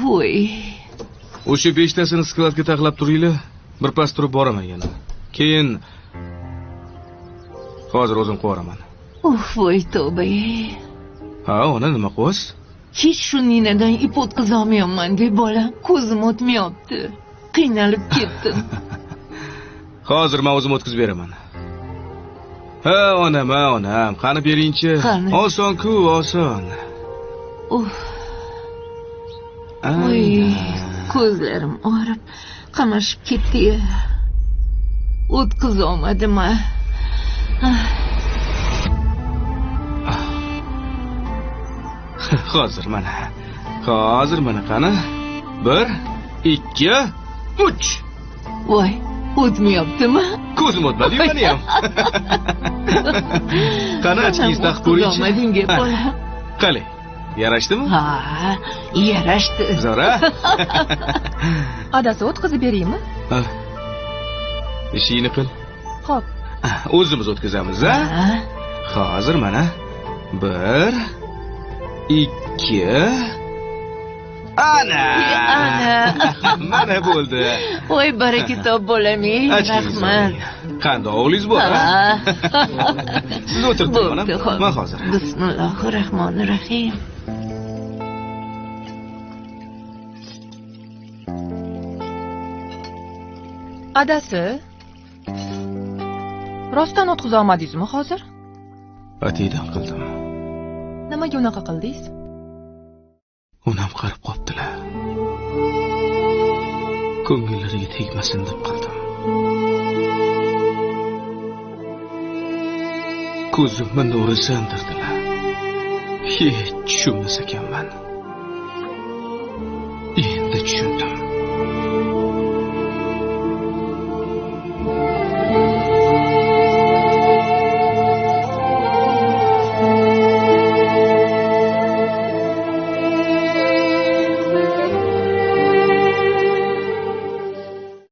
Voy. O'sha 5tasini skladga taxlab turinglar. Birpas turib boraman yana. Keyin hozir o'zim qo'raman. Voy tavba. Ha, ona nima qilyapsiz? Hech shu ninadan ip o'tkazolmayapman deb bolam ko'zim o'tmayapti. Qiynalib ketdim. Hozir men o'zim o'tkazib beraman. Ha, onam, qani beringchi. Oson-ku, oson. Voy, ko'zlarim og'rib, qamashib ketdi-ya. O'tkazolmadim. Hozir mana qani? 1, 2, 3. Voy, o'tmayaptimi? Ko'zim o'tmadi meni ham. Qani ochkingizni taqib ko'ringchi. O'tmadinga bola. Qani, yarashdimi? Ha, yarashdi. Zora. Adasi o'tkazib beraymi? Ha. Ishingni qil. Xo'p. O'zimiz o'tkazamiz, ha? Hozir mana 1, 2. Ana. Mana bo'ldi. Voy, baraka top bo'lam-ey. Rahmat. Qanday o'g'lingiz bor? Siz o'tirib mana. Men hozir. Bismillahirrohmanirrohim. Adasi. Rostdan o'tkaza olmadingizmi hozir? Atidan qildim. Nimaga unaqa qildingiz? Onam qarib qoptilar. Ko'ngillariga tegmasin deb qildim. Ko'zimni nuri sandirdilar. Hech tushunmas ekanman.